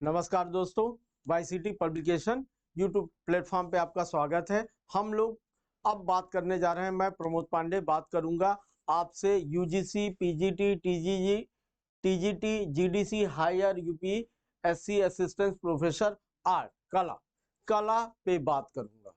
नमस्कार दोस्तों, YCT publication YouTube platform पे आपका स्वागत है। हम लोग अब बात करने जा रहे हैं, मैं प्रमोद पांडे बात करूंगा आपसे UGC, PGT, TGG, TGT, GDC, higher UPSC assistant professor art कला पे बात करूंगा।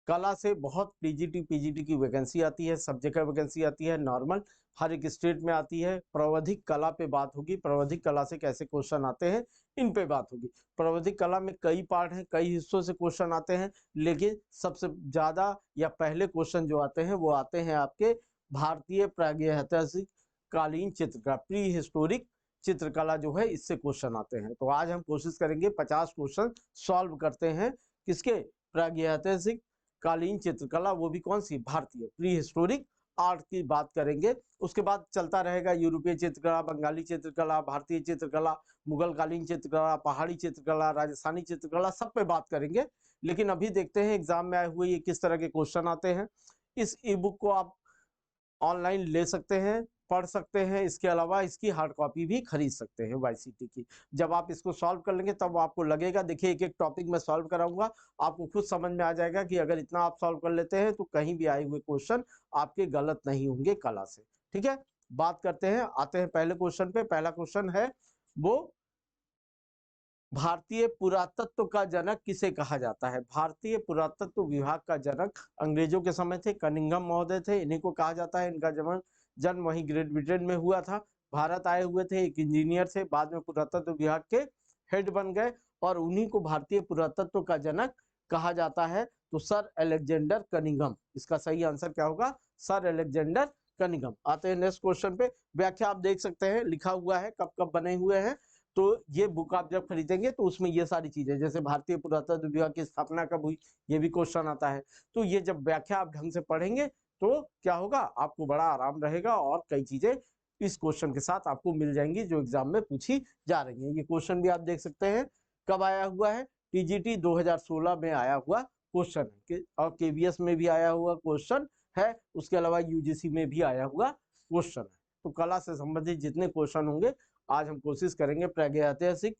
कला से बहुत टीजीटी पीजीटी की वैकेंसी आती है, सब जगह वैकेंसी आती है, नॉर्मल हर एक स्टेट में आती है। प्रावधिक कला पे बात होगी, प्रावधिक कला से कैसे क्वेश्चन आते हैं इन पे बात होगी। प्रावधिक कला में कई पार्ट हैं, कई हिस्सों से क्वेश्चन आते हैं, लेकिन सबसे ज्यादा या पहले क्वेश्चन जो आते हैं वो आते हैं आपके भारतीय प्रागैतिहासिक कालीन चित्रकला, प्री हिस्टोरिक चित्रकला जो है, इससे क्वेश्चन आते हैं। तो आज हम कोशिश करेंगे 50 क्वेश्चन सॉल्व करते हैं किसके, प्रागैतिहासिक कालीन चित्रकला, वो भी कौन सी, भारतीय प्री हिस्टोरिक आर्ट की बात करेंगे। उसके बाद चलता रहेगा यूरोपीय चित्रकला, बंगाली चित्रकला, भारतीय चित्रकला, मुगल कालीन चित्रकला, पहाड़ी चित्रकला, राजस्थानी चित्रकला, सब पे बात करेंगे। लेकिन अभी देखते हैं एग्जाम में आए हुए ये किस तरह के क्वेश्चन आते हैं। इस ई बुक को आप ऑनलाइन ले सकते हैं, पढ़ सकते हैं, इसके अलावा इसकी हार्ड कॉपी भी खरीद सकते हैं वाईसीटी की। जब आप इसको सॉल्व कर लेंगे तब आपको लगेगा, देखिए एक एक टॉपिक में सॉल्व कराऊंगा, आपको खुद समझ में आ जाएगा कि अगर इतना आप सॉल्व कर लेते हैं तो कहीं भी आए हुए क्वेश्चन आपके गलत नहीं होंगे कला से। ठीक है, बात करते हैं, आते हैं पहले क्वेश्चन पे। पहला क्वेश्चन है वो, भारतीय पुरातत्व का जनक किसे कहा जाता है। भारतीय पुरातत्व विभाग का जनक अंग्रेजों के समय थे, कनिंघम महोदय थे, इन्हीं को कहा जाता है। इनका जन्म वहीं ग्रेट ब्रिटेन में हुआ था। भारत आए हुए थे, एक इंजीनियर थे, बाद में पुरातत्व विभाग के हेड बन गए और उन्हीं को भारतीय पुरातत्व का जनक कहा जाता है। तो सर अलेक्जेंडर कनिंघम, इसका सही आंसर क्या होगा, सर अलेक्जेंडर कनिंघम। आते हैं नेक्स्ट क्वेश्चन पे। व्याख्या आप देख सकते हैं, लिखा हुआ है कब कब बने हुए हैं। तो ये बुक आप जब खरीदेंगे तो उसमें ये सारी चीजें, जैसे भारतीय पुरातत्व विभाग की स्थापना कब हुई, ये भी क्वेश्चन आता है। तो ये जब व्याख्या आप ढंग से पढ़ेंगे तो क्या होगा, आपको बड़ा आराम रहेगा और कई चीजें इस क्वेश्चन के साथ आपको मिल जाएंगी जो एग्जाम में पूछी जा रही है। ये क्वेश्चन भी आप देख सकते हैं कब आया हुआ है, टीजीटी 2016 में आया हुआ क्वेश्चन है और केवीएस में भी आया हुआ क्वेश्चन है, उसके अलावा यूजीसी में भी आया हुआ क्वेश्चन है। तो कला से संबंधित जितने क्वेश्चन होंगे आज हम कोशिश करेंगे प्रागैतिहासिक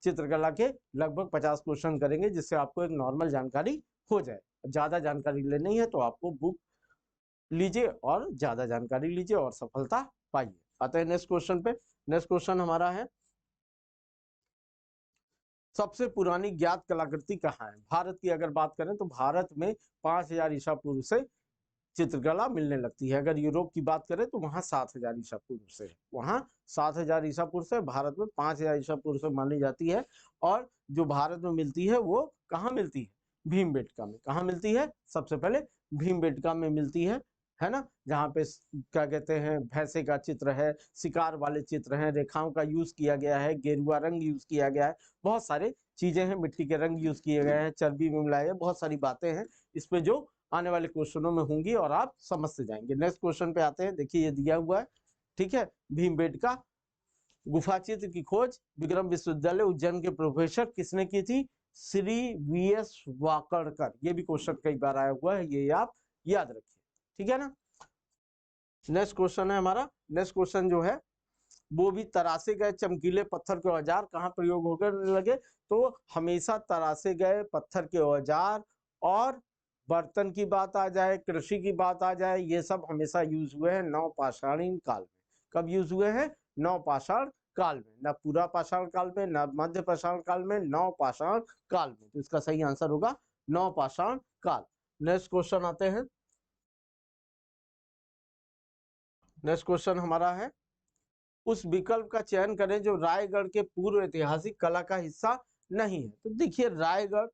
चित्रकला के लगभग 50 क्वेश्चन करेंगे, जिससे आपको एक नॉर्मल जानकारी हो जाए। ज्यादा जानकारी लेनी है तो आपको बुक लीजिए और ज्यादा जानकारी लीजिए और सफलता पाइए। आते हैं नेक्स्ट क्वेश्चन पे। नेक्स्ट क्वेश्चन हमारा है, सबसे पुरानी ज्ञात कलाकृति कहाँ है। भारत की अगर बात करें तो भारत में 5000 ईसा पूर्व से चित्रकला मिलने लगती है। अगर यूरोप की बात करें तो वहां 7000 ईसा पूर्व से है, वहां 7000 ईसा पूर्व से, भारत में 5000 ईसा पूर्व से मानी जाती है। और जो भारत में मिलती है वो कहाँ मिलती है, भीमबेटका में। कहाँ मिलती है, सबसे पहले भीमबेटका में मिलती है ना, जहाँ पे क्या कहते हैं, भैंसे का चित्र है, शिकार वाले चित्र हैं, रेखाओं का यूज किया गया है, गेरुआ रंग यूज किया गया है, बहुत सारे चीजें हैं, मिट्टी के रंग यूज किए गए हैं, चर्बी में मिलाए, बहुत सारी बातें हैं इसमें जो आने वाले क्वेश्चनों में होंगी और आप समझते जाएंगे। नेक्स्ट क्वेश्चन पे आते हैं, देखिए ये दिया हुआ है, ठीक है, भीमबेटका गुफा चित्र की खोज विक्रम विश्वविद्यालय उज्जैन के प्रोफेसर किसने की थी, श्री वीएस वाकड़कर। ये भी क्वेश्चन कई बार आया हुआ है, ये आप याद रखिए, ठीक है ना। नेक्स्ट क्वेश्चन है हमारा, नेक्स्ट क्वेश्चन जो है वो भी, तरासे गए चमकीले पत्थर के औजार कहाँ प्रयोग होकर लगे। तो हमेशा तरासे गए पत्थर के औजार और बर्तन की बात आ जाए, कृषि की बात आ जाए, ये सब हमेशा यूज हुए हैं नवपाषाणीन काल में। कब यूज हुए हैं, नवपाषाण काल में, न पूरा पाषाण काल में, न मध्य पाषाण काल में, नवपाषाण काल में। तो इसका सही आंसर होगा नवपाषाण काल। नेक्स्ट क्वेश्चन आते हैं, नेक्स्ट क्वेश्चन हमारा है, उस विकल्प का चयन करें जो रायगढ़ के पूर्व ऐतिहासिक कला का हिस्सा नहीं है। तो देखिए रायगढ़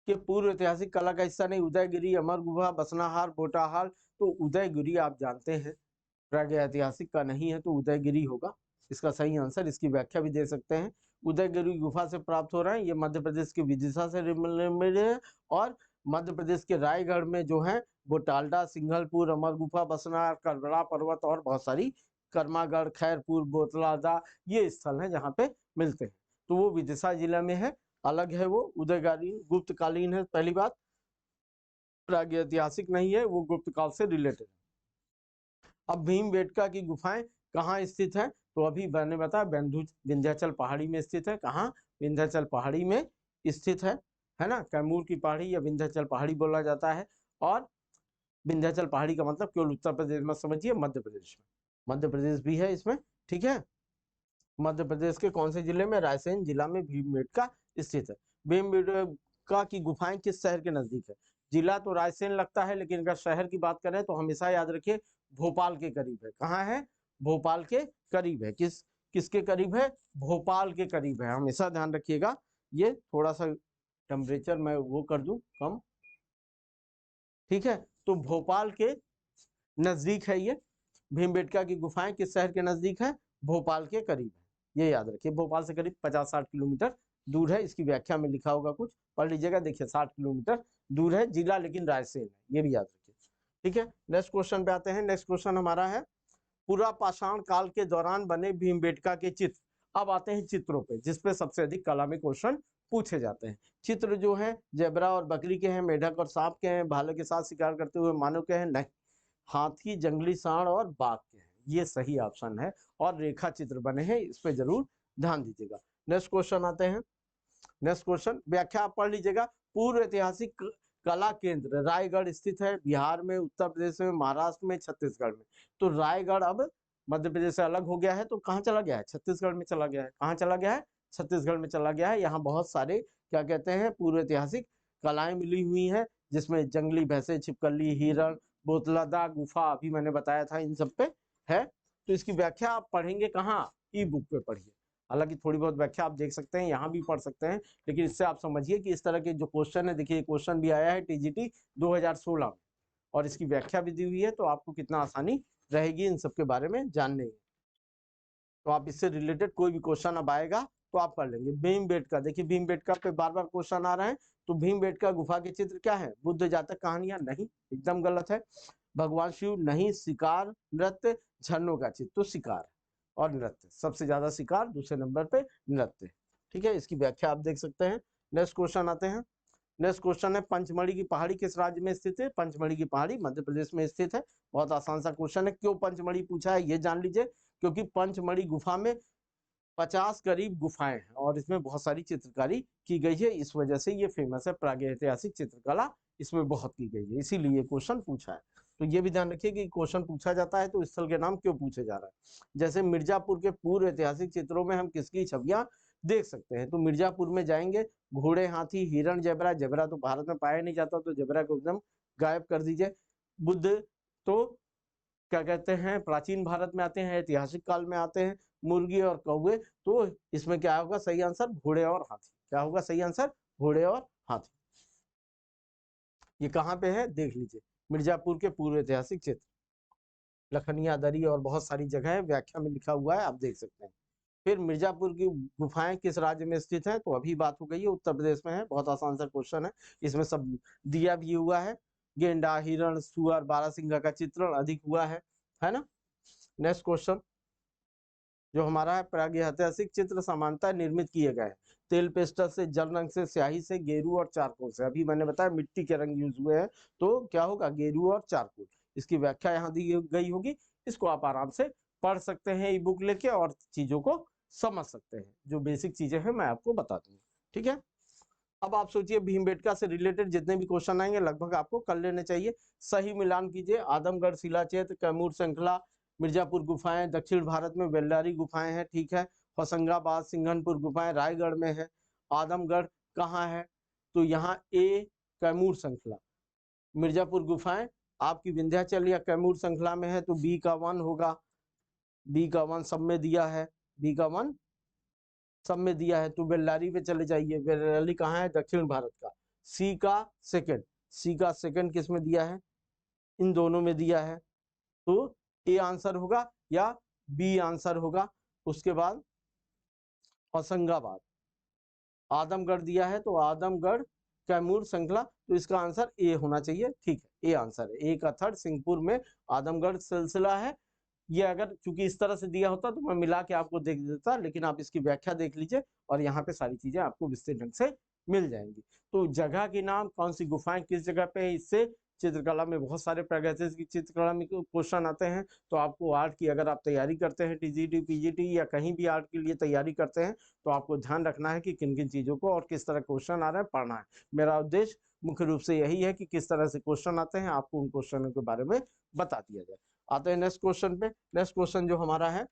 के पूर्व ऐतिहासिक कला का हिस्सा नहीं, उदयगिरी, अमर गुफा, बसनाहार, बोटाहाल। तो उदयगिरी आप जानते हैं प्रागैतिहासिक का नहीं है, तो उदयगिरी होगा इसका सही आंसर। इसकी व्याख्या भी दे सकते हैं, उदयगिरी गुफा से प्राप्त हो रहे हैं, ये मध्य प्रदेश के विदिशा से मिले हैं और मध्य प्रदेश के रायगढ़ में जो है बोटाल्डा, सिंघलपुर, अमर गुफा, बसनाहार, करबला पर्वत और बहुत सारी कर्मागढ़, खैरपुर, बोतलादा, ये स्थल हैं जहाँ पे मिलते हैं। तो वो विदिशा जिला में है, अलग है वो। उदयगिरी गुप्त कालीन है, पहली बात, प्रागैतिहासिक नहीं है, वो गुप्त काल से रिलेटेड है। अब भीमबेटका की गुफाएं कहाँ स्थित है, तो अभी मैंने बताया विंध्याचल पहाड़ी में स्थित है। कहाँ? विंध्याचल पहाड़ी में स्थित है ना। कैमूर की पहाड़ी या विंध्याचल पहाड़ी बोला जाता है। और विंध्याचल पहाड़ी का मतलब केवल उत्तर प्रदेश में समझिए, मध्य प्रदेश में, मध्य प्रदेश भी है इसमें, ठीक है। मध्य प्रदेश के कौन से जिले में? रायसेन जिला में भीमबेटका स्थित है। भीमबेटका की गुफाएं किस शहर के नजदीक है? जिला तो रायसेन लगता है, लेकिन अगर शहर की बात करें तो हमेशा याद रखिए भोपाल के करीब है। कहाँ है? भोपाल के करीब है। किसके करीब है? भोपाल के करीब है, हमेशा ध्यान रखिएगा। ये थोड़ा सा टेम्परेचर मैं वो कर दूं कम, ठीक है। तो भोपाल के नजदीक है ये। भीमबेटका की गुफाएं किस शहर के नजदीक है? भोपाल के करीब है, ये याद रखिए। भोपाल से करीब 50-60 किलोमीटर दूर है। इसकी व्याख्या में लिखा होगा, कुछ पढ़ लीजिएगा। देखिए 60 किलोमीटर दूर है, जिला लेकिन रायसेन है, ये भी याद रखिए, ठीक है। नेक्स्ट क्वेश्चन पे आते हैं। नेक्स्ट क्वेश्चन हमारा है, पूरा पाषाण काल के दौरान बने भीमबेटका के चित्र। अब आते हैं चित्रों पे, जिसपे सबसे अधिक कला में क्वेश्चन पूछे जाते हैं। चित्र जो है जेब्रा और बकरी के हैं, मेढक और सांप के हैं, भालू के साथ शिकार करते हुए मानव के हैं, नहीं, हाथी, जंगली सांड और बाघ के हैं, ये सही ऑप्शन है। और रेखा चित्र बने हैं, इस पे जरूर ध्यान दीजिएगा। नेक्स्ट क्वेश्चन आते हैं। नेक्स्ट क्वेश्चन व्याख्या आप पढ़ लीजिएगा। पूर्व ऐतिहासिक कला केंद्र रायगढ़ स्थित है, बिहार में, उत्तर प्रदेश में, महाराष्ट्र में, छत्तीसगढ़ में। तो रायगढ़ अब मध्य प्रदेश से अलग हो गया है, तो कहाँ चला गया है? छत्तीसगढ़ में चला गया है। कहाँ चला गया है? छत्तीसगढ़ में चला गया है। यहाँ बहुत सारे क्या कहते हैं, पूर्व ऐतिहासिक कलाएं मिली हुई हैं, जिसमें जंगली भैंसे, छिपकली, हिरण, बोतलादा गुफा अभी मैंने बताया था, इन सब पे है। तो इसकी व्याख्या आप पढ़ेंगे कहाँ? ई बुक पे पढ़िए। हालांकि थोड़ी बहुत व्याख्या आप देख सकते हैं, यहाँ भी पढ़ सकते हैं, लेकिन इससे आप समझिए कि इस तरह के जो क्वेश्चन है, देखिए क्वेश्चन भी आया है टीजीटी 2016 में, और इसकी व्याख्या भी दी हुई है, तो आपको कितना आसानी रहेगी इन सब के बारे में जानने में। तो आप इससे रिलेटेड कोई भी क्वेश्चन अब आएगा तो आप कर लेंगे। भीमबेटका, देखिए भीमबेटका पे बार बार क्वेश्चन आ रहे हैं। तो भीमबेटका गुफा के चित्र क्या है? बुद्ध जातक कहानियां, नहीं, एकदम गलत है। भगवान शिव, नहीं। शिकार, नृत्य, झरनों का चित्र, तो शिकार और नृत्य, सबसे ज्यादा शिकार, दूसरे नंबर पे नृत्य, ठीक है। इसकी व्याख्या आप देख सकते हैं। नेक्स्ट क्वेश्चन आते हैं। नेक्स्ट क्वेश्चन है, पंचमढ़ी की पहाड़ी किस राज्य में स्थित है? पंचमढ़ी की पहाड़ी मध्य प्रदेश में स्थित है। बहुत आसान सा क्वेश्चन है। क्यों पंचमढ़ी पूछा है ये जान लीजिए, क्योंकि पंचमढ़ी गुफा में 50 करीब गुफाएं हैं और इसमें बहुत सारी चित्रकारी की गई है, इस वजह से ये फेमस है। प्रागैतिहासिक चित्रकला इसमें बहुत की गई है, इसीलिए क्वेश्चन पूछा है। तो ये भी ध्यान रखिए कि क्वेश्चन पूछा जाता है तो स्थल के नाम क्यों पूछे जा रहा है। जैसे मिर्जापुर के पूर्व ऐतिहासिक चित्रों में हम किसकी छवियां देख सकते हैं? तो मिर्जापुर में जाएंगे, घोड़े, हाथी, हिरण, जेबरा। जेबरा तो भारत में पाया नहीं जाता, तो जेबरा को एकदम गायब कर दीजिए। बुद्ध तो क्या कहते हैं, प्राचीन भारत में आते हैं, ऐतिहासिक काल में आते हैं। मुर्गी और कौवे, तो इसमें क्या होगा सही आंसर? घोड़े और हाथी। क्या होगा सही आंसर? घोड़े और हाथी। ये कहाँ पे है देख लीजिए, मिर्जापुर के पूर्व ऐतिहासिक क्षेत्र, लखनिया दरी और बहुत सारी जगह है, व्याख्या में लिखा हुआ है, आप देख सकते हैं। फिर मिर्जापुर की गुफाएं किस राज्य में स्थित है? तो अभी बात हो गई है, उत्तर प्रदेश में है। बहुत आसान सा क्वेश्चन है, इसमें सब दिया भी हुआ है। गेंडा, हिरण, सुअर, बारहसिंगा का चित्रण अधिक हुआ है ना। नेक्स्ट क्वेश्चन जो हमारा है, प्रागैतिहासिक चित्र समानता निर्मित किए गए हैं। तेल पेस्टल से, जल रंग से, स्याही से, गेरू और चारकोल से। अभी मैंने बताया मिट्टी के रंग यूज हुए हैं, तो क्या होगा? गेरू और चारकोल। इसकी व्याख्या यहाँ दी गई होगी, इसको आप आराम से पढ़ सकते हैं ई बुक लेके और चीजों को समझ सकते हैं। जो बेसिक चीजें हैं मैं आपको बता दूंगा, ठीक है। अब आप सोचिए भीमबेटका से रिलेटेड जितने भी क्वेश्चन आएंगे लगभग आपको कर लेने चाहिए। सही मिलान कीजिए। आदमगढ़ शिला क्षेत्र, कैमूर श्रृंखला, मिर्जापुर गुफाएं, दक्षिण भारत में बेल्लारी गुफाएं हैं, ठीक है। होशंगाबाद, सिंघनपुर गुफाएं रायगढ़ में है। आदमगढ़ कहाँ है? तो यहाँ ए कैमूर श्रृंखला। मिर्जापुर गुफाएं आपकी विंध्याचल या कैमूर श्रृंखला में है, तो बी का 1 होगा। बी का 1 सब में दिया है, बी का 1 सब में दिया है। तो बेल्लारी पे चले जाइए, बेल्लारी कहाँ है? दक्षिण भारत का। सी का सेकंड, सी का सेकंड किस में दिया है? इन दोनों में दिया है, तो ए आंसर होगा या बी आंसर होगा। उसके बाद होशंगाबाद, आदमगढ़ दिया है, तो आदमगढ़ कैमूर श्रृंखला, तो इसका आंसर ए होना चाहिए, ठीक है, ए आंसर है। ए का थर्ड सिंहपुर में आदमगढ़ सिलसिला है। ये अगर चूंकि इस तरह से दिया होता तो मैं मिला के आपको देख देता, लेकिन आप इसकी व्याख्या देख लीजिए और यहाँ पे सारी चीजें आपको विस्तृत ढंग से मिल जाएंगी। तो जगह के नाम, कौन सी गुफाएं किस जगह पे है, इससे चित्रकला में बहुत सारे प्रागैतिहासिक चित्रकला में क्वेश्चन आते हैं। तो आपको आर्ट की अगर आप तैयारी करते हैं, टीजीटी पीजीटी या कहीं भी आर्ट के लिए तैयारी करते हैं, तो आपको ध्यान रखना है कि किन किन चीज़ों को और किस तरह क्वेश्चन आ रहे हैं पढ़ना है। मेरा उद्देश्य मुख्य रूप से यही है कि किस तरह से क्वेश्चन आते हैं आपको उन क्वेश्चनों के बारे में बता दिया जाए। आते हैं नेक्स्ट क्वेश्चन पे। नेक्स्ट क्वेश्चन जो हमारा है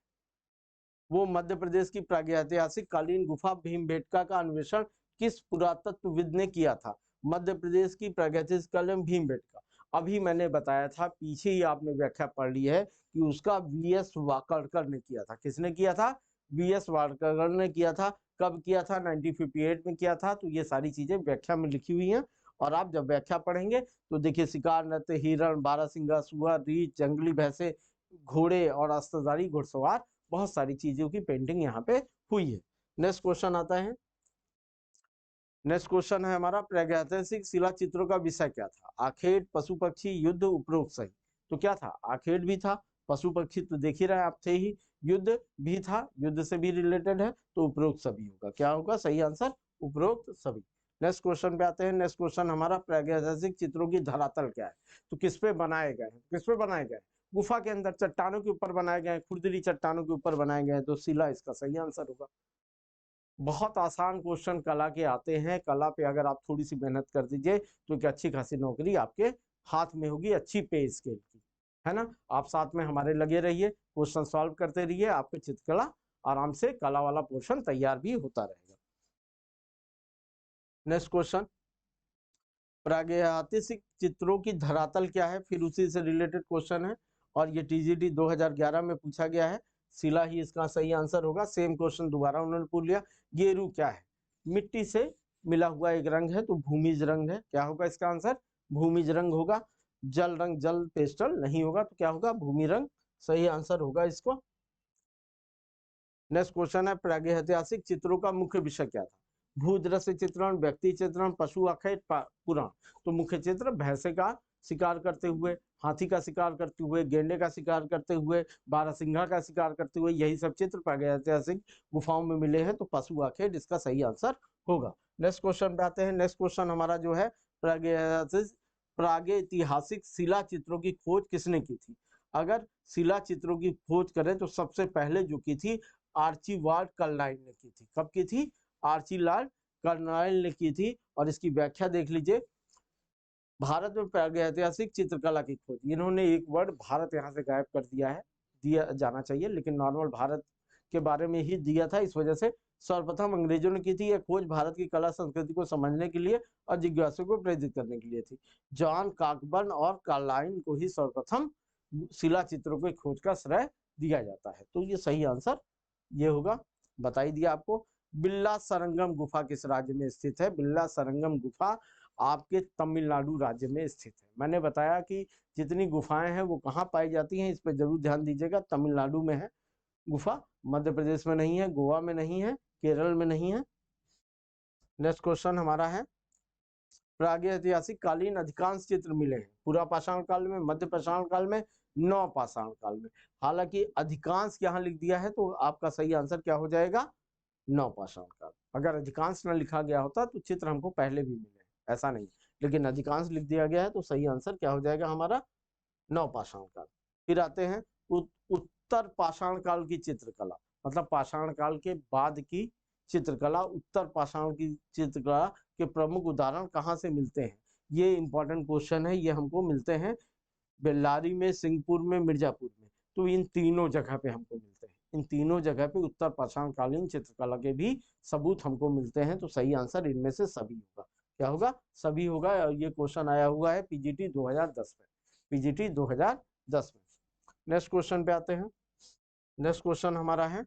वो मध्य प्रदेश की प्रागैतिहासिक कालीन गुफा भीमबेटका का अन्वेषण किस पुरातत्वविद ने किया था? मध्य प्रदेश की प्रागैतिहासिक कालीन भीमबेटका, अभी मैंने बताया था, पीछे ही आपने व्याख्या पढ़ ली है कि उसका वीएस वाकड़कर ने किया था। किसने किया था? वीएस वाकड़कर ने किया था। कब किया था? 1958 में किया था। तो ये सारी चीजें व्याख्या में लिखी हुई हैं और आप जब व्याख्या पढ़ेंगे तो देखिए, शिकार नृत्य, हिरण, बारहसिंगा, सुअर, रीछ, जंगली भैंसे, घोड़े और अस्त्रधारी घुड़सवार, बहुत सारी चीजों की पेंटिंग यहाँ पे हुई है। नेक्स्ट क्वेश्चन आता है। नेक्स्ट क्वेश्चन है हमारा, प्रागैतिहासिक शिला चित्रों का विषय क्या था? आखेट, पशु पक्षी, युद्ध, उपरोक्त सही। तो क्या था? आखेट भी था, पशु पक्षी तो देख ही रहे आप थे ही, युद्ध भी था, युद्ध से भी रिलेटेड है, तो उपरोक्त सभी होगा। क्या होगा सही आंसर? उपरोक्त सभी। नेक्स्ट क्वेश्चन पे आते हैं। नेक्स्ट क्वेश्चन हमारा, प्रागैतिहासिक चित्रों की धरातल क्या है? तो किस पे बनाए गए हैं? किस पे बनाए गए? गुफा के अंदर चट्टानों के ऊपर बनाए गए हैं, खुरदरी चट्टानों के ऊपर बनाए गए हैं, तो शिला इसका सही आंसर होगा। बहुत आसान क्वेश्चन कला के आते हैं। कला पे अगर आप थोड़ी सी मेहनत कर दीजिए तो एक अच्छी खासी नौकरी आपके हाथ में होगी, अच्छी पे स्केल की, है ना। आप साथ में हमारे लगे रहिए, क्वेश्चन सॉल्व करते रहिए, आपकी चित्रकला आराम से कला वाला पोर्शन तैयार भी होता रहेगा। नेक्स्ट क्वेश्चन, प्रागैतिहासिक चित्रों की धरातल क्या है? फिर उसी से रिलेटेड क्वेश्चन है और ये टीजीटी 2011 में पूछा गया है। शिला ही इसका सही आंसर होगा। सेम क्वेश्चन दोबारा उन्होंने पूछ लिया। गेरू क्या है? मिट्टी से मिला हुआ एक रंग है, तो भूमिज रंग है। क्या होगा इसका आंसर? भूमिज रंग होगा। जल रंग, जल पेस्टल नहीं होगा, तो क्या होगा? भूमि रंग सही आंसर होगा इसको। नेक्स्ट क्वेश्चन है, प्रागैतिहासिक चित्रों का मुख्य विषय क्या था? भूदृश्य चित्रण, व्यक्ति चित्रण, पशु आखेट, पुराण। तो मुख्य चित्र भैंसे का शिकार करते हुए, हाथी का शिकार करते हुए, गेंडे का शिकार करते हुए, बारहसिंघा का शिकार करते हुए, यही सब चित्र प्रागैतिहासिक गुफाओं में मिले हैं, तो पशु आखेट इसका सही आंसर होगा। नेक्स्ट क्वेश्चन पे आते हैं। नेक्स्ट क्वेश्चन हमारा जो है, प्रागैतिहासिक शिला चित्रों की खोज किसने की थी? अगर शिला चित्रों की खोज करें तो सबसे पहले जो की थी, आर्चीबाल्ड कर्नाइन ने की थी। कब की थी? आर्चीबाल्ड कर्नाइन ने की थी। और इसकी व्याख्या देख लीजिए, भारत में प्रागैतिहासिक चित्रकला की खोज, इन्होंने एक वर्ड भारत यहाँ से गायब कर दिया है, दिया जाना चाहिए, लेकिन नॉर्मल भारत के बारे में ही दिया था। इस वजह से सर्वप्रथम अंग्रेजों ने की थी। यह खोज भारत की कला संस्कृति को समझने के लिए और जिज्ञासु को प्रेरित करने के लिए थी। जॉन कॉकबर्न और कार्लाइन को ही सर्वप्रथम शिला चित्रों की खोज का श्रेय दिया जाता है। तो ये सही आंसर ये होगा, बता ही दिया आपको। बिल्ला सरंगम गुफा किस राज्य में स्थित है? बिल्ला सरंगम गुफा आपके तमिलनाडु राज्य में स्थित है। मैंने बताया कि जितनी गुफाएं हैं वो कहाँ पाई जाती हैं, इस पर जरूर ध्यान दीजिएगा। तमिलनाडु में है गुफा, मध्य प्रदेश में नहीं है, गोवा में नहीं है, केरल में नहीं है। नेक्स्ट क्वेश्चन हमारा है, प्रागैतिहासिक कालीन अधिकांश चित्र मिले हैं पूरा पाषाण काल में, मध्य पाषाण काल में, नव पाषाण काल में। हालांकि अधिकांश यहाँ लिख दिया है, तो आपका सही आंसर क्या हो जाएगा? नव पाषाण काल। अगर अधिकांश न लिखा गया होता तो चित्र हमको पहले भी मिले, ऐसा नहीं, लेकिन अधिकांश लिख दिया गया है, तो सही आंसर क्या हो जाएगा हमारा? नव पाषाण काल। फिर आते हैं उत्तर पाषाण काल की चित्रकला, मतलब पाषाण काल के बाद की चित्रकला। उत्तर पाषाण की चित्रकला के प्रमुख उदाहरण कहाँ से मिलते हैं? ये इंपॉर्टेंट क्वेश्चन है। ये हमको मिलते हैं बेल्लारी में, सिंहपुर में, मिर्जापुर में। तो इन तीनों जगह पे हमको मिलते हैं। इन तीनों जगह पे उत्तर पाषाण कालीन चित्रकला के भी सबूत हमको मिलते हैं। तो सही आंसर इनमें से सभी होगा। क्या होगा? सभी होगा। और ये क्वेश्चन आया हुआ है पीजीटी 2010 में, पीजीटी 2010 में। नेक्स्ट क्वेश्चन पे आते हैं। नेक्स्ट क्वेश्चन हमारा है,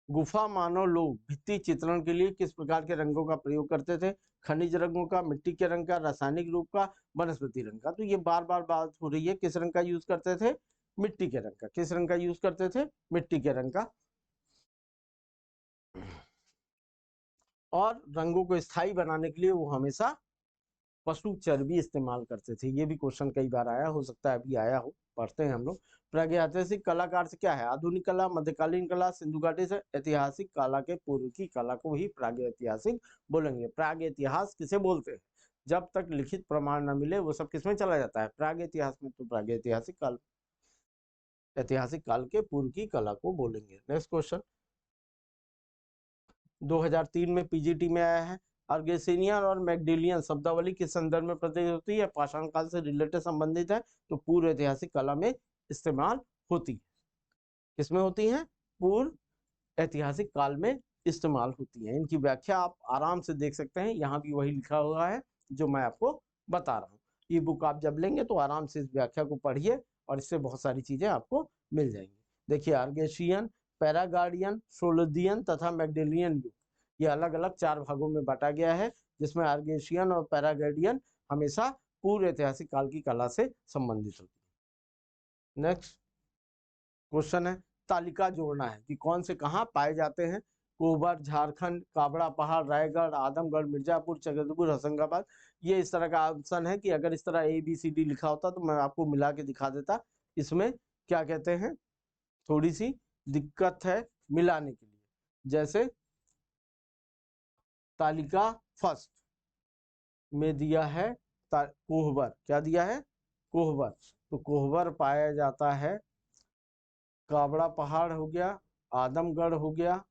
गुफा मानव लोग भित्ति चित्रण के लिए किस प्रकार के रंगों का प्रयोग करते थे? खनिज रंगों का, मिट्टी के रंग का, रासायनिक रूप का, वनस्पति रंग का। तो ये बार बार बात हो रही है, किस रंग का यूज करते थे? मिट्टी के रंग का। किस रंग का यूज करते थे? मिट्टी के रंग का। और रंगों को स्थायी बनाने के लिए वो हमेशा पशु चर्बी इस्तेमाल करते थे। ये भी क्वेश्चन कई बार आया, हो सकता है अभी आया हो, पढ़ते हैं हम लोग। प्रागैतिहासिक कलाकार से क्या है? आधुनिक कला, मध्यकालीन कला, सिंधु घाटी से ऐतिहासिक कला के पूर्व की कला को ही प्रागैतिहासिक बोलेंगे। प्रागैतिहास किसे बोलते हैं? जब तक लिखित प्रमाण न मिले वो सब किसमें चला जाता है, प्राग इतिहास में। तो प्राग ऐतिहासिक काल, ऐतिहासिक काल के पूर्व की कला को बोलेंगे। नेक्स्ट क्वेश्चन 2003 में पीजीटी में आया है। अर्गेसिनियन और मैगडिलियन शब्दावली किस संदर्भ में प्रयोग होती है, पाषाण काल से रिलेटेड संबंधित है, तो पूर्व ऐतिहासिक कला में इस्तेमाल होती है। किसमें होती है, पूर्व ऐतिहासिक काल में इस्तेमाल होती है। इनकी व्याख्या आप आराम से देख सकते हैं, यहाँ भी वही लिखा हुआ है जो मैं आपको बता रहा हूँ। ये बुक आप जब लेंगे तो आराम से इस व्याख्या को पढ़िए और इससे बहुत सारी चीजें आपको मिल जाएंगी। देखिए अर्गेशियन, पैरागार्डियन, सोलुदियन तथा मैगडेलियन युग, ये अलग अलग 4 भागों में बांटा गया है, जिसमें अर्गेशियन और पैरागार्डियन हमेशा पूर्व ऐतिहासिक काल की कला से संबंधित होती है। नेक्स्ट क्वेश्चन है, तालिका जोड़ना है कि कौन से कहाँ पाए जाते हैं। कोबर, झारखंड, काबड़ा पहाड़, रायगढ़, आदमगढ़, मिर्जापुर, चक्रधरपुर, होशंगाबाद। ये इस तरह का ऑप्शन है कि अगर इस तरह ABCD लिखा होता तो मैं आपको मिला के दिखा देता। इसमें क्या कहते हैं, थोड़ी सी दिक्कत है मिलाने के लिए। जैसे तालिका फर्स्ट में दिया है कोहबर, क्या दिया है, कोहबर। तो कोहबर पाया जाता है, काबड़ा पहाड़ हो गया, आदमगढ़ हो गया,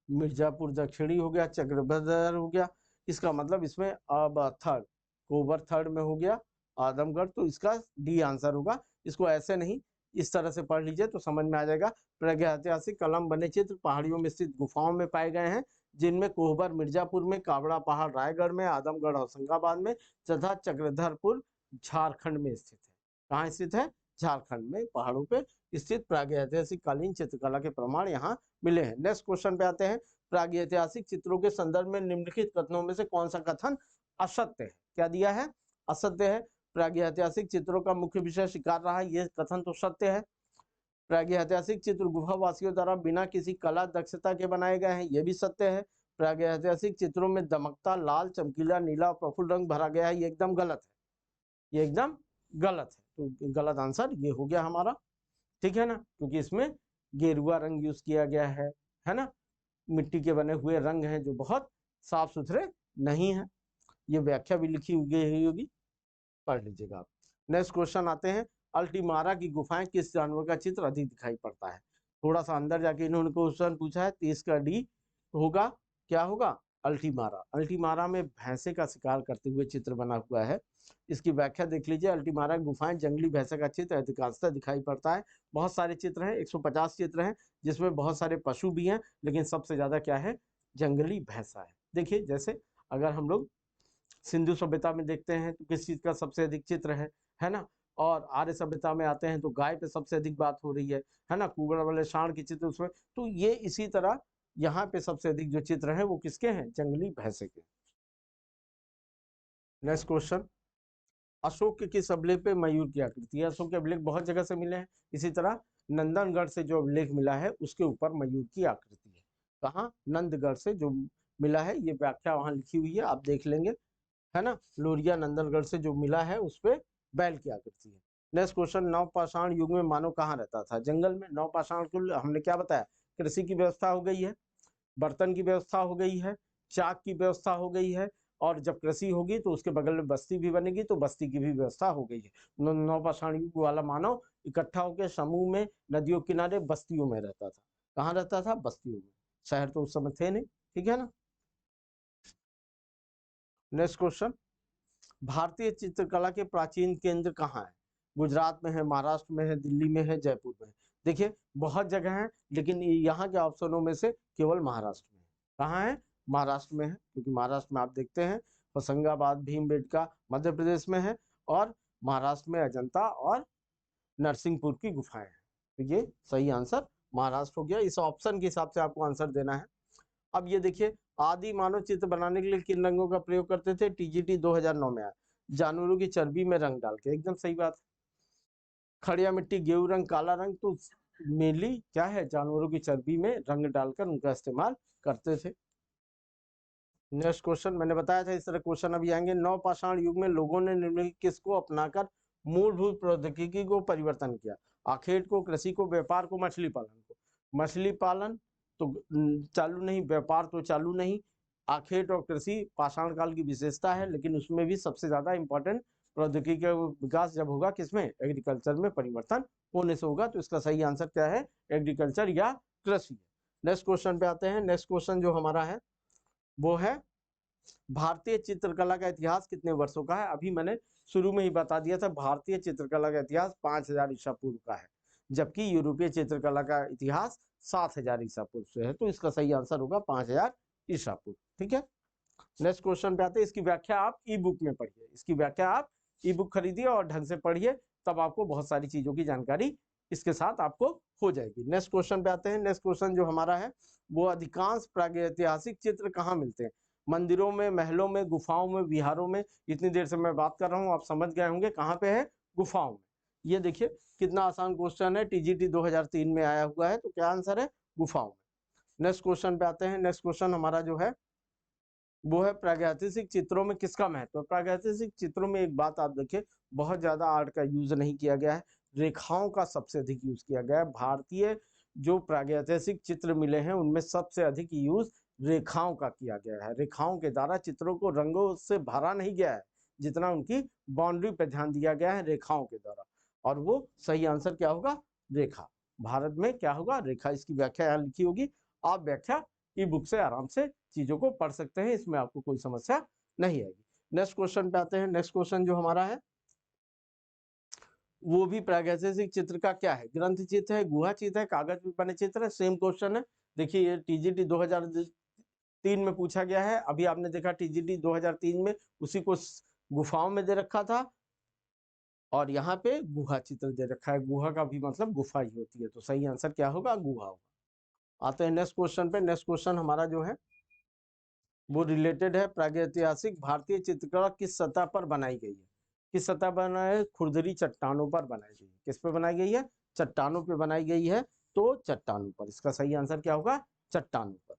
मिर्जापुर दक्षिणी हो गया, चक्रधर हो गया। इसका मतलब इसमें अब थर्ड, कोबर थर्ड में हो गया, आदमगढ़, तो इसका डी आंसर होगा। इसको ऐसे नहीं, इस तरह से पढ़ लीजिए तो समझ में आ जाएगा। प्रागैतिहासिक कलम बने चित्र पहाड़ियों में स्थित गुफाओं में पाए गए हैं, जिनमें कोहबर मिर्जापुर में, काबड़ा पहाड़ रायगढ़ में, आदमगढ़ होशंगाबाद में तथा चक्रधरपुर झारखंड में स्थित है। कहाँ स्थित है, झारखंड में पहाड़ों पे स्थित प्रागैतिहासिक कालीन चित्रकला के प्रमाण यहाँ मिले हैं। नेक्स्ट क्वेश्चन पे आते हैं, प्रागैतिहासिक चित्रों के संदर्भ में निम्नलिखित कथनों में से कौन सा कथन असत्य है। क्या दिया है, असत्य है। प्रागैतिहासिक चित्रों का मुख्य विषय शिकार रहा है, यह कथन तो सत्य है। प्रागैतिहासिक चित्र गुफावासियों द्वारा बिना किसी कला दक्षता के बनाए गए हैं, यह भी सत्य है। प्रागैतिहासिक चित्रों में दमकता लाल, चमकीला, नीला और प्रफुल्ल रंग भरा गया है, ये एकदम गलत है, ये एकदम गलत है। तो गलत आंसर ये हो गया हमारा, ठीक है ना, क्योंकि इसमें गेरुआ रंग यूज किया गया है ना, मिट्टी के बने हुए रंग हैं जो बहुत साफ सुथरे नहीं है। ये व्याख्या भी लिखी हुई होगी, पढ़ लीजिएगा आप। नेक्स्ट क्वेश्चन आते हैं, अल्टीमारा की गुफाएं किस जानवर का चित्र अधिक दिखाई पड़ता है। थोड़ा सा अंदर जाके इन्होंने क्वेश्चन पूछा है, 30 का डी होगा, क्या होगा, अल्टीमारा। अल्टीमारा में भैंसे का शिकार करते हुए चित्र बना हुआ है। इसकी व्याख्या देख लीजिए, अल्टीमारा गुफाएं जंगली भैंसे का चित्र अधिकांशतः दिखाई पड़ता है। बहुत सारे चित्र हैं, 150 चित्र हैं, जिसमें बहुत सारे पशु भी हैं, लेकिन सबसे ज्यादा क्या है, जंगली भैंसा है। देखिए जैसे अगर हम लोग सिंधु सभ्यता में देखते हैं तो किस चीज का सबसे अधिक चित्र है ना, और आर्य सभ्यता में आते हैं तो गाय पे सबसे अधिक बात हो रही है ना, कुबड़ वाले सांड के चित्र उसमें। तो ये इसी तरह यहाँ पे सबसे अधिक जो चित्र हैं वो किसके हैं, जंगली भैंसे के। नेक्स्ट क्वेश्चन, अशोक के किस अभिलेख पे मयूर की आकृति है। अशोक के अभिलेख बहुत जगह से मिले हैं, इसी तरह नंदनगढ़ से जो अभिलेख मिला है उसके ऊपर मयूर की आकृति है। कहाँ, नंदगढ़ से जो मिला है, ये व्याख्या वहां लिखी हुई है, आप देख लेंगे, है ना। लोरिया नंदनगढ़ से जो मिला है उस पे बैल की आकृति है। नेक्स्ट क्वेश्चन, नवपाषाण युग में मानव कहाँ रहता था, जंगल में। नवपाषाण को हमने क्या बताया, कृषि की व्यवस्था हो गई है, बर्तन की व्यवस्था हो गई है, चाक की व्यवस्था हो गई है, और जब कृषि होगी तो उसके बगल में बस्ती भी बनेगी, तो बस्ती की भी व्यवस्था हो गई है। नवपाषाण युग वाला मानव इकट्ठा होकर समूह में नदियों किनारे बस्तियों में रहता था। कहाँ रहता था, बस्तियों में, शहर तो उस समय थे नहीं, ठीक है ना। नेक्स्ट क्वेश्चन, भारतीय चित्रकला के प्राचीन केंद्र कहाँ है। गुजरात में है, महाराष्ट्र में है, दिल्ली में है, जयपुर में है। देखिए बहुत जगह है, लेकिन यहाँ के ऑप्शनों में से केवल महाराष्ट्र में है। कहाँ है, महाराष्ट्र में है, क्योंकि महाराष्ट्र में आप देखते हैं होशंगाबाद, भीमबेटका मध्य प्रदेश में है, और महाराष्ट्र में अजंता और नरसिंहपुर की गुफाएं हैं। तो ये सही आंसर महाराष्ट्र हो गया। इस ऑप्शन के हिसाब से आपको आंसर देना है। अब ये देखिए, आदि मानव चित्र बनाने के लिए किन रंगों का प्रयोग करते थे, TGT 2009 में आया, जानवरों की चर्बी में रंग डाल के, एकदम सही बात। खड़िया मिट्टी, गेहूं रंग, काला रंग, तो मेनली क्या है, जानवरों की चर्बी में रंग डालकर उनका इस्तेमाल करते थे। नेक्स्ट क्वेश्चन, मैंने बताया था इस तरह क्वेश्चन अभी आएंगे। नवपाषाण युग में लोगों ने निम्नलिखित किसको अपनाकर मूलभूत प्रौद्योगिकी को परिवर्तन किया। आखेट को, कृषि को, व्यापार को, मछली पालन को। मछली पालन तो चालू नहीं, व्यापार तो चालू नहीं, आखेट और कृषि पाषाण काल की विशेषता है, लेकिन उसमें भी सबसे ज्यादा इंपॉर्टेंट प्रौद्योगिकी का विकास जब होगा किसमें, एग्रीकल्चर में परिवर्तन होने से होगा। तो इसका सही आंसर क्या है, एग्रीकल्चर या कृषि। नेक्स्ट क्वेश्चन पे आते हैं। नेक्स्ट क्वेश्चन जो हमारा है वो है भारतीय चित्रकला का इतिहास कितने वर्षों का है। अभी मैंने शुरू में ही बता दिया था, भारतीय चित्रकला का इतिहास 5000 ईसा पूर्व का है, जबकि यूरोपीय चित्रकला का इतिहास 7000 ईसा पूर्व से है। तो इसका सही आंसर होगा 5000 ईसा पूर्व। ठीक है, नेक्स्ट क्वेश्चन पे आते हैं। इसकी व्याख्या आप ई बुक में पढ़िए, इसकी व्याख्या आप ई बुक खरीदिए और ढंग से पढ़िए, तब आपको बहुत सारी चीजों की जानकारी इसके साथ आपको हो जाएगी। नेक्स्ट क्वेश्चन पे आते हैं। नेक्स्ट क्वेश्चन जो हमारा है वो अधिकांश प्रागैतिहासिक चित्र कहाँ मिलते हैं। मंदिरों में, महलों में, गुफाओं में, विहारों में। इतनी देर से मैं बात कर रहा हूँ, आप समझ गए होंगे कहाँ पे है, गुफाओं में। ये देखिए कितना आसान क्वेश्चन है, टीजीटी 2003 में आया हुआ है। तो क्या आंसर है, गुफाओं में। नेक्स्ट क्वेश्चन पे आते हैं। नेक्स्ट क्वेश्चन हमारा जो है वो है प्रागैतिहासिक चित्रों में किसका महत्व। प्रागैतिहासिक चित्रों में एक बात आप देखिए, बहुत ज्यादा आर्ट का यूज नहीं किया गया है, रेखाओं का सबसे अधिक यूज किया गया है। भारतीय जो प्रागैतिहासिक चित्र मिले हैं उनमें सबसे अधिक यूज रेखाओं का किया गया है। रेखाओं के द्वारा चित्रों को रंगों से भरा नहीं गया है, जितना उनकी बाउंड्री पे ध्यान दिया गया है रेखाओं के द्वारा। और वो सही आंसर क्या होगा, रेखा। भारत में क्या होगा, रेखा। इसकी व्याख्या यहाँ लिखी होगी, आप व्याख्या ई बुक से आराम से चीजों को पढ़ सकते हैं, इसमें आपको कोई समस्या नहीं आएगी। नेक्स्ट क्वेश्चन पे आते हैं। नेक्स्ट क्वेश्चन जो हमारा है वो भी प्रागैतिहासिक चित्र का क्या है, ग्रंथ चित्र है, गुहा चित्र है, कागज पे बने चित्र है। सेम क्वेश्चन है। देखिए ये टीजीटी 2003 में पूछा गया है। अभी आपने देखा टीजीटी 2003 में उसी को गुफाओं में दे रखा था, और यहाँ पे गुहा चित्र दे रखा है। गुहा का भी मतलब गुफा ही होती है, तो सही आंसर क्या होगा, गुहा होगा। आते हैं नेक्स्ट क्वेश्चन पे। नेक्स्ट क्वेश्चन हमारा जो है वो रिलेटेड है प्रागैतिहासिक भारतीय चित्रकला किस सतह पर बनाई गई है। किस सतह पर बनाई है, खुरदरी चट्टानों पर बनाई गई है। किस पे बनाई गई है, चट्टानों पे बनाई गई है। तो चट्टानों पर, इसका सही आंसर क्या होगा, चट्टानों पर।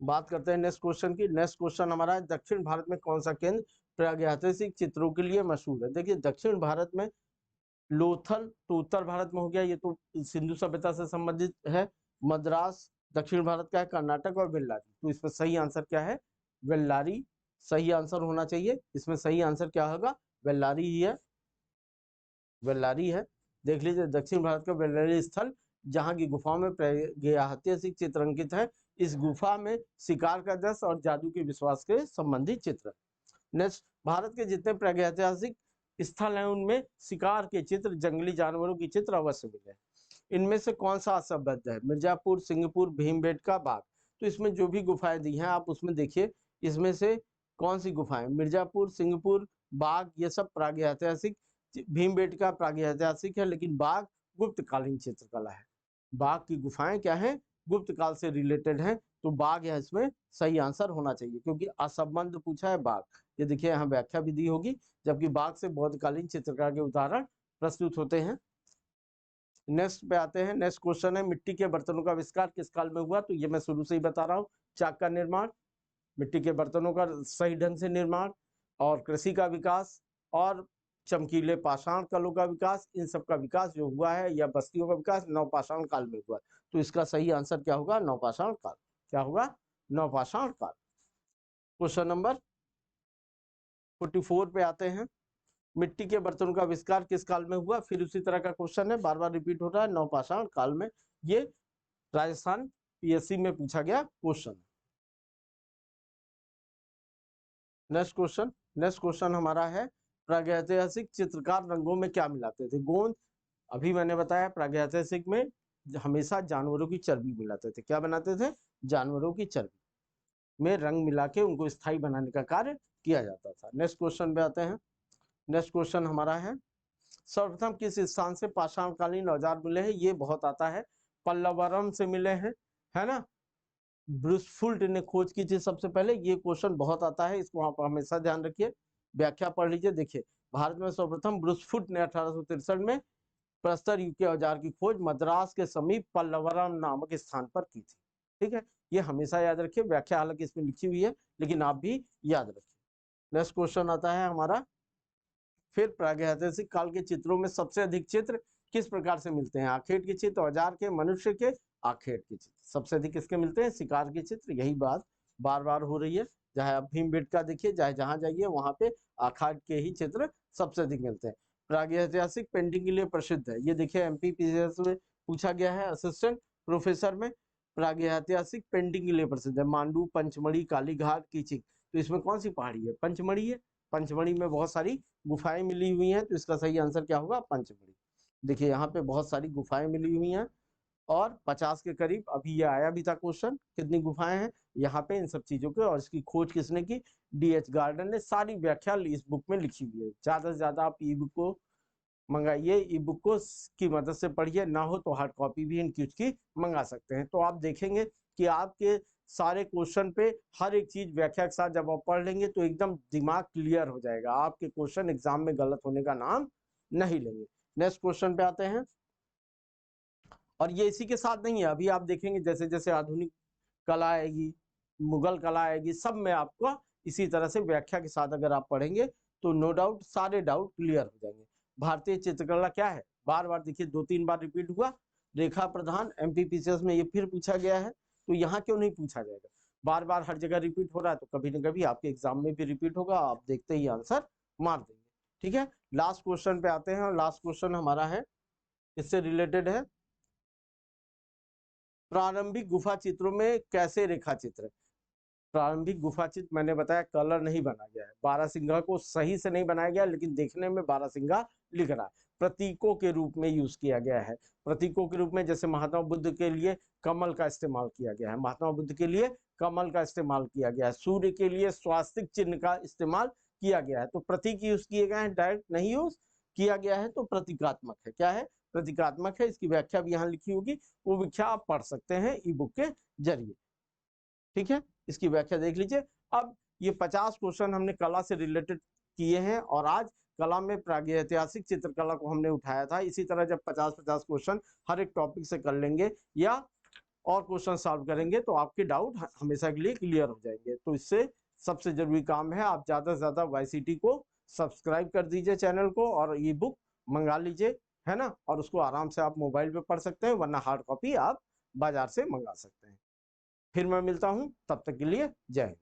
बात करते हैं नेक्स्ट क्वेश्चन की। नेक्स्ट क्वेश्चन हमारा है दक्षिण भारत में कौन सा केंद्र प्रागैतिहासिक चित्रों के लिए मशहूर है। देखिए दक्षिण भारत में लोथल तो उत्तर भारत में हो गया, ये तो सिंधु सभ्यता से संबंधित है। मद्रास दक्षिण भारत का है, कर्नाटक और बेल्लारी। तो इसमें सही आंसर क्या है, बेल्लारी सही आंसर होना चाहिए। इसमें सही आंसर क्या होगा, बेल्लारी ही है, बेल्लारी है। देख लीजिए दक्षिण भारत का बेल्लारी स्थल, जहाँ की गुफाओं में प्रागैतिहासिक चित्र अंकित है। इस गुफा में शिकार का दृश्य और जादू के विश्वास के संबंधित चित्र। नेक्स्ट, भारत के जितने प्रागैतिहासिक स्थल हैं उनमें शिकार के चित्र, जंगली जानवरों की चित्र अवश्य मिले। इनमें से कौन सा असंबद्ध है, मिर्जापुर, सिंहपुर, भीमबेटका, बाग। तो इसमें जो भी गुफाएं दी हैं आप उसमें देखिए, इसमें से कौन सी गुफाएं, मिर्जापुर, सिंहपुर, बाग, ये सब प्रागैतिहासिक। भीमबेटका प्रागैतिहासिक है, लेकिन बाग गुप्तकालीन चित्रकला है। बाग की गुफाएं क्या है, गुप्त काल से रिलेटेड है। तो बाग है इसमें सही आंसर होना चाहिए, क्योंकि असंबद्ध पूछा है बाग। ये देखिए यहाँ व्याख्या भी दी होगी, जबकि बाग से बौद्धकालीन चित्रकला के उदाहरण प्रस्तुत होते हैं। नेक्स्ट पे आते हैं। नेक्स्ट क्वेश्चन है मिट्टी के बर्तनों का आविष्कार किस काल में हुआ। तो ये मैं शुरू से ही बता रहा हूँ, चाक का निर्माण, मिट्टी के बर्तनों का सही ढंग से निर्माण, और कृषि का विकास, और चमकीले पाषाण कलों का विकास। इन सब का विकास जो हुआ है, या बस्तियों का विकास नवपाषाण काल में हुआ। तो इसका सही आंसर क्या होगा, नवपाषाण काल। क्या होगा, नवपाषाण काल। क्वेश्चन नंबर 44 पे आते हैं। मिट्टी के बर्तनों का आविष्कार किस काल में हुआ। फिर उसी तरह का क्वेश्चन है, बार बार रिपीट हो रहा है, नवपाषाण काल में। ये राजस्थान पीएससी में पूछा गया question. Next question. Next question हमारा है प्रागैतिहासिक चित्रकार रंगों में क्या मिलाते थे, गोंद। अभी मैंने बताया प्रागैतिहासिक में हमेशा जानवरों की चर्बी मिलाते थे। क्या बनाते थे, जानवरों की चर्बी में रंग मिला के उनको स्थायी बनाने का कार्य किया जाता था। नेक्स्ट क्वेश्चन पे आते हैं। नेक्स्ट क्वेश्चन हमारा है सर्वप्रथम किस स्थान से पाषाणकालीन औजार मिले हैं। ये बहुत आता है, पल्लवरम से मिले हैं, है ना। ब्रुसफुल्ट ने खोज की थी सबसे पहले। ये क्वेश्चन बहुत आता है, इसको आप हमेशा ध्यान रखिए। व्याख्या पढ़ लीजिए। देखिए भारत में सर्वप्रथम ब्रुसफुल्ट ने 1863 में प्रस्तर युग के औजार की खोज मद्रास के समीप पल्लवरम नामक स्थान पर की थी। ठीक है, ये हमेशा याद रखिए। व्याख्या हालांकि इसमें लिखी हुई है, लेकिन आप भी याद रखिए। नेक्स्ट क्वेश्चन आता है हमारा, फिर प्रागैतिहासिक काल के चित्रों में सबसे अधिक चित्र किस प्रकार से मिलते हैं। आखेट के चित्र, औजार के, मनुष्य के, आखेट के चित्र। सबसे अधिक किसके मिलते हैं? शिकार के चित्र। यही बात बार बार हो रही है, चाहे आप भीमबेटका देखिए, चाहे जहां जाइए वहां पे आखाट के ही चित्र सबसे अधिक मिलते हैं। प्रागैतिहासिक पेंटिंग के लिए प्रसिद्ध है। ये देखिए एमपीपीएस में पूछा गया है असिस्टेंट प्रोफेसर में। प्रागैतिहासिक पेंटिंग के लिए प्रसिद्ध है। मांडू, पंचमढ़ी, कालीघाट, कीचिंग। तो इसमें कौन सी पहाड़ी है? पंचमढ़ी है। पंचमढ़ी में बहुत सारी गुफाएं मिली हुई हैं, तो इसका सही आंसर क्या होगा? पंचमढ़ी। देखिए यहाँ पे बहुत सारी गुफाएं मिली हुई हैं और 50 के करीब। अभी ये आया भी था क्वेश्चन, कितनी गुफाएं हैं यहाँ पे, इन सब चीजों के। और इसकी खोज किसने की? डीएच गार्डन ने। सारी व्याख्या इस बुक में लिखी हुई है। ज्यादा से ज्यादा आप ई बुक को मंगाइए, ई बुक को की मदद से पढ़िए, ना हो तो हार्ड कॉपी भी इनकी उसकी मंगा सकते हैं। तो आप देखेंगे कि आपके सारे क्वेश्चन पे हर एक चीज व्याख्या के साथ जब आप पढ़ लेंगे तो एकदम दिमाग क्लियर हो जाएगा। आपके क्वेश्चन एग्जाम में गलत होने का नाम नहीं लेंगे। नेक्स्ट क्वेश्चन पे आते हैं, और ये इसी के साथ नहीं है। अभी आप देखेंगे जैसे जैसे आधुनिक कला आएगी, मुगल कला आएगी, सब में आपको इसी तरह से व्याख्या के साथ अगर आप पढ़ेंगे तो नो डाउट सारे डाउट क्लियर हो जाएंगे। भारतीय चित्रकला क्या है? बार बार देखिए 2-3 बार रिपीट हुआ। रेखा प्रधान, एमपीपीसीएस में ये फिर पूछा गया है, तो यहाँ क्यों नहीं पूछा जाएगा? बार बार हर जगह रिपीट हो रहा है तो कभी ना कभी आपके एग्जाम में भी रिपीट होगा, आप देखते ही आंसर मार देंगे। ठीक है, लास्ट क्वेश्चन पे आते हैं, और लास्ट क्वेश्चन हमारा है, इससे रिलेटेड है, प्रारंभिक गुफा चित्रों में कैसे रेखा चित्र? प्रारंभिक गुफा चित्र मैंने बताया कलर नहीं बना गया है, बारहसिंगा को सही से नहीं बनाया गया, लेकिन देखने में बारहसिंगा लिख रहा है। प्रतीकों के रूप में यूज किया गया है। प्रतीकों के रूप में जैसे महात्मा बुद्ध के लिए कमल का इस्तेमाल किया गया है, महात्मा बुद्ध के लिए कमल का इस्तेमाल किया गया है। सूर्य के लिए स्वास्तिक चिन्ह का इस्तेमाल किया गया है। तो प्रतीक यूज किए गए हैं, डायरेक्ट नहीं यूज किया गया है, तो प्रतीकात्मक है। क्या है? प्रतीकात्मक है। इसकी व्याख्या भी यहाँ लिखी होगी, वो व्याख्या आप पढ़ सकते हैं ई बुक के जरिए। ठीक है, इसकी व्याख्या देख लीजिए। अब ये 50 क्वेश्चन हमने कला से रिलेटेड किए हैं, और आज कला में प्रागैतिहासिक चित्रकला को हमने उठाया था। इसी तरह जब 50-50 क्वेश्चन हर एक टॉपिक से कर लेंगे या और क्वेश्चन सॉल्व करेंगे तो आपके डाउट हमेशा के लिए क्लियर हो जाएंगे। तो इससे सबसे जरूरी काम है, आप ज्यादा से ज्यादा वाईसीटी को सब्सक्राइब कर दीजिए चैनल को, और ई बुक मंगा लीजिए, है ना। और उसको आराम से आप मोबाइल पे पढ़ सकते हैं, वरना हार्ड कॉपी आप बाजार से मंगा सकते हैं। फिर मैं मिलता हूं, तब तक के लिए जय हिंद।